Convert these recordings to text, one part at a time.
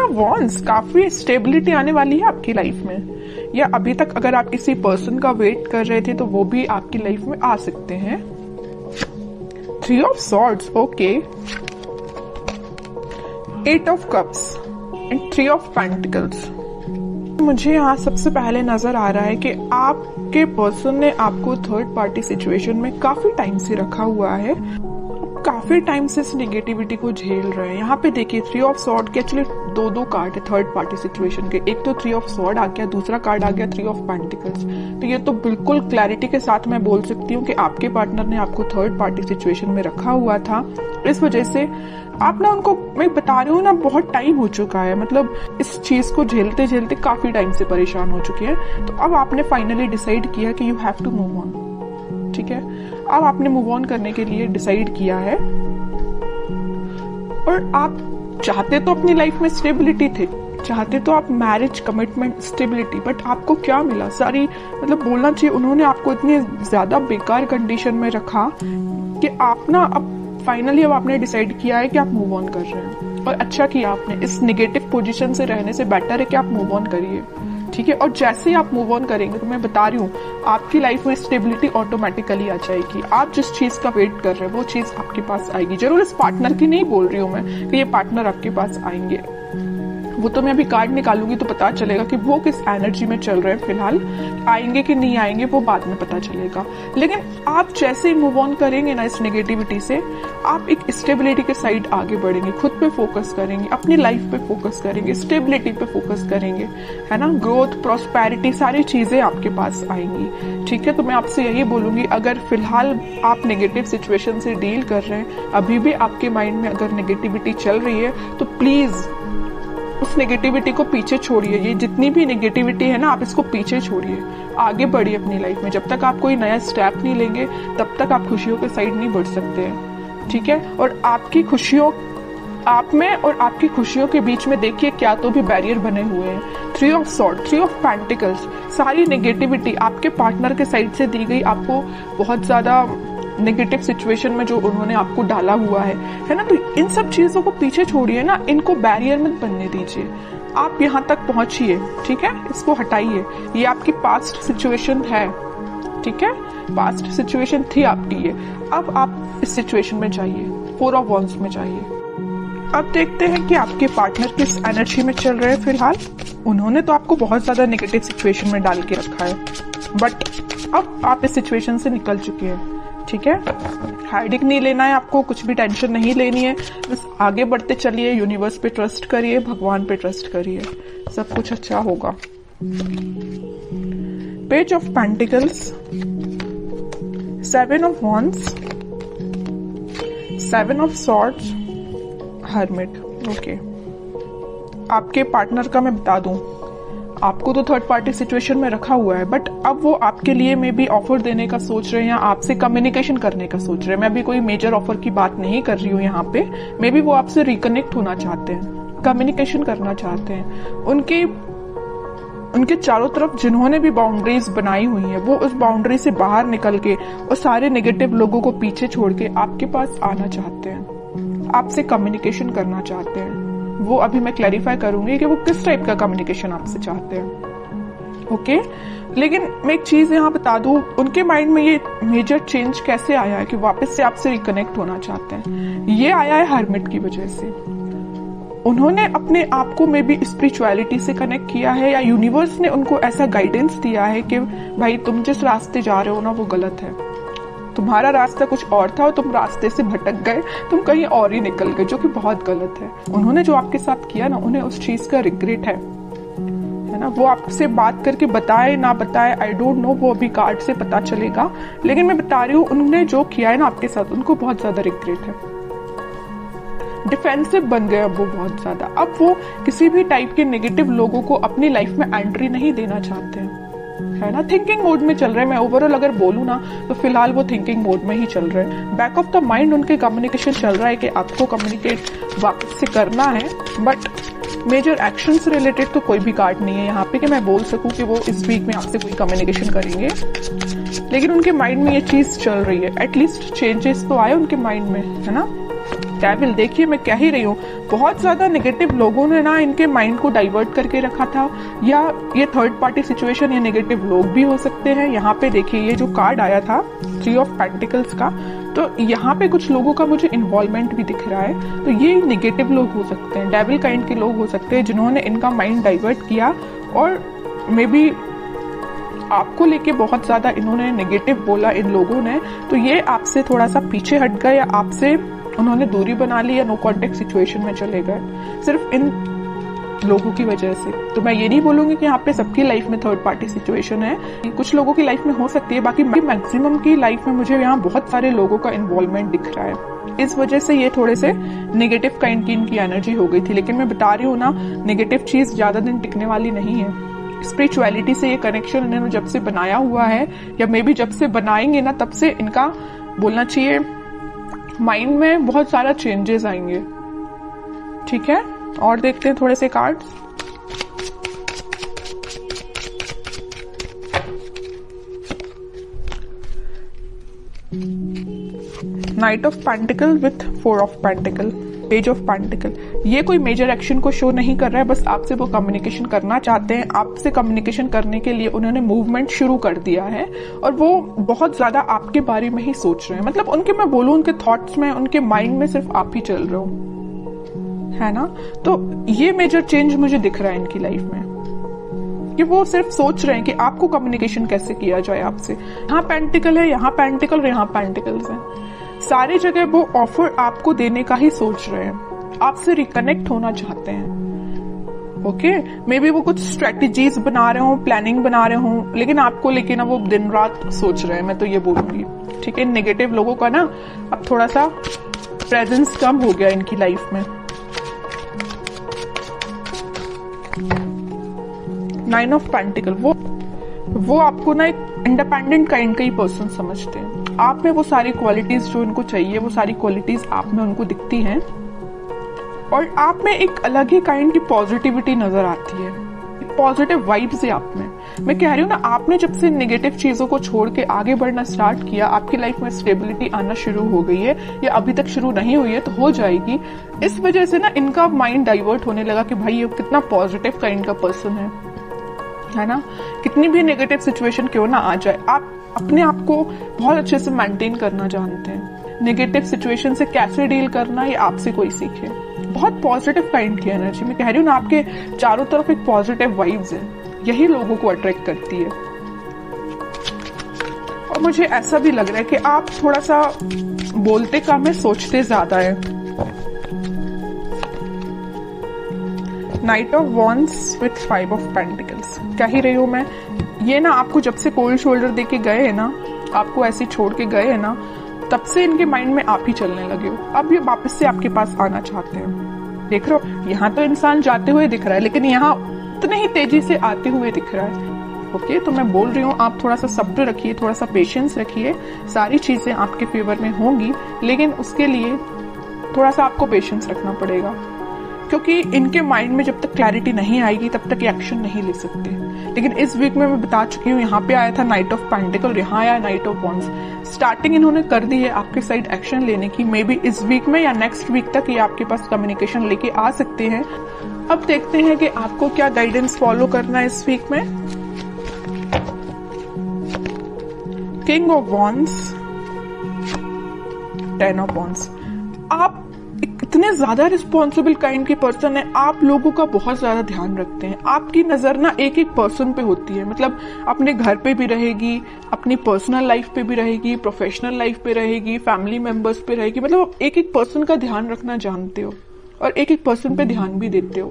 Of wands, काफी stability आने वाली है आपकी लाइफ में, या अभी तक अगर आप किसी पर्सन का वेट कर रहे थे तो वो भी आपकी लाइफ में आ सकते हैं। 3 of swords, okay, 8 of cups and 3 of pentacles. मुझे यहाँ सबसे पहले नजर आ रहा है कि आपके पर्सन ने आपको थर्ड पार्टी सिचुएशन में काफी टाइम से रखा हुआ है, काफी टाइम से इस नेगेटिविटी को झेल रहे हैं। यहाँ पे देखिए 3 ऑफ सॉर्ड के एक्चुअली दो कार्ड है थर्ड पार्टी सिचुएशन के, एक तो 3 ऑफ सॉर्ड आ गया, दूसरा कार्ड आ गया 3 ऑफ पेंटिकल्स। तो ये तो बिल्कुल क्लैरिटी के साथ मैं बोल सकती हूँ कि आपके पार्टनर ने आपको थर्ड पार्टी सिचुएशन में रखा हुआ था। इस वजह से आप ना उनको, मैं बता रही हूँ ना, बहुत टाइम हो चुका है, मतलब इस चीज को झेलते झेलते काफी टाइम से परेशान हो चुके हैं। तो अब आपने फाइनली डिसाइड किया कि you have to move on, ठीक है। अब आपने मूव ऑन करने के लिए डिसाइड किया है, और आप चाहते तो अपनी लाइफ में स्टेबिलिटी थे, चाहते तो आप मैरिज, कमिटमेंट, स्टेबिलिटी, बट आपको क्या मिला? सारी, मतलब बोलना चाहिए उन्होंने आपको इतनी ज्यादा बेकार कंडीशन में रखा कि आप ना अब फाइनली अब आपने डिसाइड किया है कि आप मूव ऑन कर रहे हैं, और अच्छा किया आपने। इस नेगेटिव पोजीशन से रहने से बेटर है कि आप मूव ऑन करिए, ठीक है। और जैसे ही आप मूव ऑन करेंगे तो मैं बता रही हूँ आपकी लाइफ में स्टेबिलिटी ऑटोमेटिकली आ जाएगी। आप जिस चीज का वेट कर रहे हैं वो चीज आपके पास आएगी। जरूर इस पार्टनर की नहीं बोल रही हूँ मैं कि ये पार्टनर आपके पास आएंगे, वो तो मैं अभी कार्ड निकालूंगी तो पता चलेगा कि वो किस एनर्जी में चल रहे हैं फिलहाल, आएंगे कि नहीं आएंगे वो बाद में पता चलेगा। लेकिन आप जैसे ही मूव ऑन करेंगे ना इस नेगेटिविटी से, आप एक स्टेबिलिटी के साइड आगे बढ़ेंगे, खुद पे फोकस करेंगे, अपनी लाइफ पे फोकस करेंगे, स्टेबिलिटी पे फोकस करेंगे, है ना। ग्रोथ, प्रॉस्पेरिटी, सारी चीजें आपके पास आएंगी, ठीक है। तो मैं आपसे यही बोलूंगी, अगर फिलहाल आप नेगेटिव सिचुएशन से डील कर रहे हैं, अभी भी आपके माइंड में अगर नेगेटिविटी चल रही है, तो प्लीज उस नेगेटिविटी को पीछे छोड़िए। ये जितनी भी नेगेटिविटी है ना, आप इसको पीछे छोड़िए, आगे बढ़िए अपनी लाइफ में। जब तक आप कोई नया स्टेप नहीं लेंगे तब तक आप खुशियों के साइड नहीं बढ़ सकते हैं, ठीक है। और आपकी खुशियों, आप में और आपकी खुशियों के बीच में देखिए क्या तो भी बैरियर बने हुए हैं। 3 ऑफ सॉर्ड, 3 ऑफ पेंटिकल्स, सारी नेगेटिविटी आपके पार्टनर के साइड से दी गई, आपको बहुत ज्यादा नेगेटिव सिचुएशन में जो उन्होंने आपको डाला हुआ है ना। तो इन सब चीजों को पीछे छोड़िए ना, इनको बैरियर मत बनने दीजिए। आप यहाँ तक पहुंचिए, ठीक है, इसको हटाइए। ये आपकी पास्ट सिचुएशन है, ठीक है, पास्ट सिचुएशन थी आपकी ये। अब आप इस सिचुएशन में जाइए, 4 ऑफ वॉन्ड्स में जाइए। अब देखते हैं कि आपके पार्टनर किस एनर्जी में चल रहे हैं फिलहाल। उन्होंने तो आपको बहुत ज्यादा नेगेटिव सिचुएशन में डाल के रखा है, बट अब आप इस सिचुएशन से निकल चुके हैं, ठीक है। हाइडिंग नहीं लेना है आपको, कुछ भी टेंशन नहीं लेनी है, बस आगे बढ़ते चलिए, यूनिवर्स पे ट्रस्ट करिए, भगवान पे ट्रस्ट करिए, सब कुछ अच्छा होगा। Page of pentacles, 7 of wands, 7 of swords, hermit, okay. आपके पार्टनर का मैं बता दूं, आपको तो थर्ड पार्टी सिचुएशन में रखा हुआ है, बट अब वो आपके लिए में भी ऑफर देने का सोच रहे हैं, या आपसे कम्युनिकेशन करने का सोच रहे हैं। मैं अभी कोई मेजर ऑफर की बात नहीं कर रही हूँ यहाँ पे, मे बी वो आपसे रिकनेक्ट होना चाहते हैं, कम्युनिकेशन करना चाहते हैं। उनके चारों तरफ जिन्होंने भी बाउंड्रीज बनाई हुई है, वो उस बाउंड्री से बाहर निकल के और सारे नेगेटिव लोगों को पीछे छोड़ के आपके पास आना चाहते हैं, आपसे कम्युनिकेशन करना चाहते हैं। वो अभी मैं क्लैरिफाई करूंगी कि वो किस टाइप का कम्युनिकेशन आपसे चाहते हैं, ओके। लेकिन मैं एक चीज यहाँ बता दूं, उनके माइंड में ये मेजर चेंज कैसे आया है कि वापस से आपसे रिकनेक्ट होना चाहते हैं। ये आया है हर्मिट की वजह से। उन्होंने अपने आप को में भी स्पिरिचुअलिटी से कनेक्ट किया है, या यूनिवर्स ने उनको ऐसा गाइडेंस दिया है कि भाई तुम जिस रास्ते जा रहे हो ना वो गलत है, तुम्हारा रास्ता कुछ और था और तुम रास्ते से भटक गए, तुम कहीं और ही निकल गए, जो कि बहुत गलत है। उन्होंने जो आपके साथ किया ना, उन्हें उस चीज का रिग्रेट है ना। वो आपसे बात करके बताए ना बताए, आई डोंट नो, वो अभी कार्ड से पता चलेगा। लेकिन मैं बता रही हूँ, उन्होंने जो किया है ना आपके साथ, उनको बहुत ज्यादा रिग्रेट है। डिफेंसिव बन गए अब वो बहुत ज्यादा। अब वो किसी भी टाइप के नेगेटिव लोगों को अपनी लाइफ में एंट्री नहीं देना चाहते हैं, है ना। थिंकिंग मोड में चल रहे हैं। मैं ओवरऑल अगर बोलूँ ना तो फिलहाल वो थिंकिंग मोड में ही चल रहे हैं। बैक ऑफ द माइंड उनके कम्युनिकेशन चल रहा है कि आपको कम्युनिकेट वापस से करना है, बट मेजर एक्शन से रिलेटेड तो कोई भी कार्ड नहीं है यहाँ पे कि मैं बोल सकूं कि वो इस वीक में आपसे कोई कम्युनिकेशन करेंगे। लेकिन उनके माइंड में ये चीज चल रही है, एटलीस्ट चेंजेस तो आए उनके माइंड में, है ना। डेविल, देखिए मैं कह ही रही हूँ, बहुत ज्यादा नेगेटिव लोगों ने ना इनके माइंड को डाइवर्ट करके रखा था, या ये थर्ड पार्टी सिचुएशन, ये नेगेटिव लोग भी हो सकते हैं। यहाँ पे देखिए ये जो कार्ड आया था 3 ऑफ पेंटिकल्स का, तो यहाँ पे कुछ लोगों का मुझे इन्वॉल्वमेंट भी दिख रहा है, तो ये नेगेटिव लोग हो सकते हैं, डेविल काइंड के लोग हो सकते हैं जिन्होंने इनका माइंड डाइवर्ट किया, और मे बी आपको लेके बहुत ज्यादा इन्होंने नेगेटिव बोला इन लोगों ने, तो ये आपसे थोड़ा सा पीछे हट गए, या आपसे उन्होंने दूरी बना ली, या नो कॉन्टेक्ट सिचुएशन में चले गए सिर्फ इन लोगों की वजह से। तो मैं ये नहीं बोलूंगी कि यहाँ पे सबकी लाइफ में थर्ड पार्टी सिचुएशन है, कुछ लोगों की लाइफ में हो सकती है, बाकी मैक्सिमम की लाइफ में मुझे यहाँ बहुत सारे लोगों का इन्वॉल्वमेंट दिख रहा है। इस वजह से ये थोड़े से नेगेटिव काइंड की इनकी एनर्जी हो गई थी, लेकिन मैं बता रही हूँ ना, नेगेटिव चीज ज्यादा दिन टिकने वाली नहीं है। स्पिरिचुअलिटी से ये कनेक्शन इन्होंने जब से बनाया हुआ है, या मे बी जब से बनाएंगे ना, तब से इनका बोलना चाहिए माइंड में बहुत सारा चेंजेस आएंगे। ठीक है, और देखते हैं थोड़े से cards. Night of pentacle with 4 of pentacle, page of pentacle. ये कोई मेजर एक्शन को शो नहीं कर रहा है, बस आपसे वो कम्युनिकेशन करना चाहते हैं। आपसे कम्युनिकेशन करने के लिए उन्होंने मूवमेंट शुरू कर दिया है, और वो बहुत ज्यादा आपके बारे में ही सोच रहे हैं। मतलब उनके, मैं बोलूं, उनके थॉट्स में, उनके माइंड में सिर्फ आप ही चल रहे हो, है ना। तो ये मेजर चेंज मुझे दिख रहा है इनकी लाइफ में, कि वो सिर्फ सोच रहे हैं कि आपको कम्युनिकेशन कैसे किया जाए आपसे। यहाँ पेंटिकल है, यहाँ पेंटिकल, और यहाँ पेंटिकल्स है, सारी जगह वो ऑफर आपको देने का ही सोच रहे हैं, आपसे रिकनेक्ट होना चाहते हैं। ओके, मे बी वो कुछ स्ट्रेटेजीज बना रहे हो, प्लानिंग बना रहे हो, लेकिन आपको लेके ना वो दिन रात सोच रहे हैं, मैं तो ये बोलूंगी। ठीक है, नेगेटिव लोगों का ना अब थोड़ा सा प्रेजेंस कम हो गया इनकी लाइफ में। 9 ऑफ पेंटिकल, वो आपको ना एक इंडिपेंडेंट काइंड का ही पर्सन समझते हैं। आप में वो सारी क्वालिटीज जो उनको चाहिए, वो सारी क्वालिटीज आप में उनको दिखती हैं, और आप में एक अलग ही काइंड की पॉजिटिविटी नजर आती है, पॉजिटिव वाइब्स है आप में। मैं कह रही हूँ ना, आपने जब से नेगेटिव चीजों को छोड़ के आगे बढ़ना स्टार्ट किया, आपकी लाइफ में स्टेबिलिटी आना शुरू हो गई है, या अभी तक शुरू नहीं हुई है तो हो जाएगी। इस वजह से ना इनका माइंड डाइवर्ट होने लगा कि भाई ये कितना पॉजिटिव काइंड का पर्सन है ना। कितनी भी नेगेटिव सिचुएशन क्यों ना आ जाए, आप अपने आप को बहुत अच्छे से मेंटेन करना जानते हैं। नेगेटिव सिचुएशन से कैसे डील करना, ये आपसे कोई सीखे। बहुत पॉजिटिव काइंड की एनर्जी, मैं कह रही हूँ ना, आपके चारों तरफ एक पॉजिटिव वाइब्स है, यही लोगों को अट्रैक्ट करती है। और मुझे ऐसा भी लग रहा है कि आप थोड़ा सा बोलते कम है, सोचते ज्यादा है। Night of wands with 5 of pentacles, कह ही रही हूँ मैं, ये ना आपको जब से कोल्ड शोल्डर दे के गए हैं ना, आपको ऐसे छोड़ के गए हैं ना, तब से इनके माइंड में आप ही चलने लगे हो। अब ये वापस से आपके पास आना चाहते हैं। देख रहे हो, यहाँ तो इंसान जाते हुए दिख रहा है, लेकिन यहाँ उतने ही तेजी से आते हुए दिख रहा है। ओके, तो मैं बोल रही हूँ, आप थोड़ा सा सब्र रखिए, थोड़ा सा पेशेंस रखिए, सारी चीजें आपके फेवर में होंगी, लेकिन उसके लिए थोड़ा सा आपको पेशेंस रखना पड़ेगा, क्योंकि इनके माइंड में जब तक क्लैरिटी नहीं आएगी तब तक एक्शन नहीं ले सकते। लेकिन इस वीक में मैं बता चुकी हूँ, यहाँ पे आया था नाइट ऑफ पेंटिकल, यहाँ आया नाइट ऑफ वॉन्ड्स। स्टार्टिंग इन्होंने कर दी है आपके साइड एक्शन लेने की, मे बी इस वीक में या नेक्स्ट वीक तक ये आपके पास कम्युनिकेशन लेके आ सकते हैं। अब देखते हैं कि आपको क्या गाइडेंस फॉलो करना है इस वीक में। King of wands, 10 of wands. आप इतने ज्यादा रिस्पॉन्सिबल काइंड के पर्सन है, आप लोगों का बहुत ज्यादा ध्यान रखते हैं। आपकी नजर ना एक एक पर्सन पे होती है, मतलब अपने घर पे भी रहेगी, अपनी पर्सनल लाइफ पे भी रहेगी, प्रोफेशनल लाइफ पे रहेगी, फैमिली मेंबर्स पे रहेगी। मतलब आप एक एक पर्सन का ध्यान रखना जानते हो, और एक एक पर्सन पे ध्यान भी देते हो।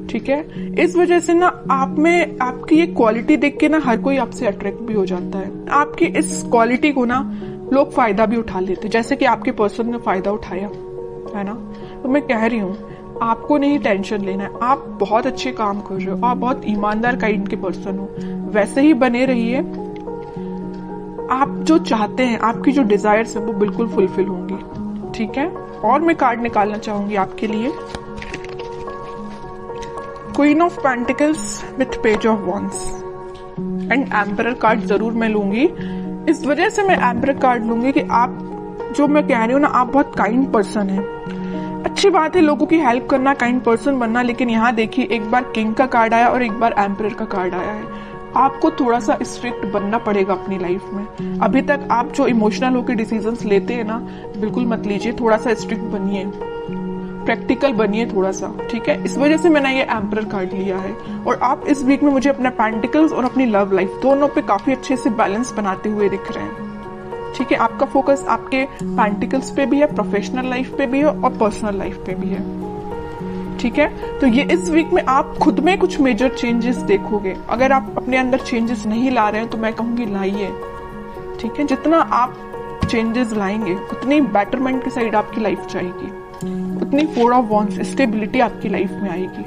ठीक है, इस वजह से ना आप में आपकी ये क्वालिटी देख के ना हर कोई आपसे अट्रैक्ट भी हो जाता है। आपकी इस क्वालिटी को ना लोग फायदा भी उठा लेते, जैसे कि आपके पर्सन ने फायदा उठाया है ना। तो मैं कह रही हूँ, आपको नहीं टेंशन लेना है, आप बहुत अच्छे काम कर रहे हो, आप बहुत ईमानदार काइंड के पर्सन हो, वैसे ही बने रहिए। आप जो चाहते हैं, आपकी जो डिजायर्स है वो बिल्कुल फुलफिल होंगी। ठीक है, और मैं कार्ड निकालना चाहूंगी आपके लिए, queen of pentacles with page of wands and emperor card जरूर मैं लूंगी। इस वजह से मैं एम्परर कार्ड लूंगी कि आप जो मैं कह रही हूँ ना, आप बहुत काइंड पर्सन है। अच्छी बात है लोगों की हेल्प करना, काइंड पर्सन बनना, लेकिन यहाँ देखिए एक बार किंग का कार्ड आया और एक बार एम्परर का कार्ड आया है। आपको थोड़ा सा स्ट्रिक्ट बनना पड़ेगा अपनी लाइफ में। अभी तक आप जो इमोशनल होकर डिसीजंस लेते हैं ना, बिल्कुल मत लीजिए, थोड़ा सा स्ट्रिक्ट बनिए, प्रैक्टिकल बनिए थोड़ा सा, ठीक है। इस वजह से मैंने ये एम्परर कार्ड लिया है। और आप इस वीक में मुझे अपने पेंटिकल्स और अपनी लव लाइफ दोनों पे काफी अच्छे से बैलेंस बनाते हुए दिख रहे हैं, ठीक है। आपका फोकस आपके पेंटिकल्स पे भी है, प्रोफेशनल लाइफ पे भी है और पर्सनल लाइफ पे भी है, ठीक है। तो ये इस वीक में आप खुद में कुछ मेजर चेंजेस देखोगे। अगर आप अपने अंदर चेंजेस नहीं ला रहे हैं तो मैं कहूंगी लाइए, ठीक है। जितना आप चेंजेस लाएंगे उतनी बेटरमेंट की साइड आपकी लाइफ जाएगी, उतनी 4 ऑफ वॉन्ड्स स्टेबिलिटी आपकी लाइफ में आएगी।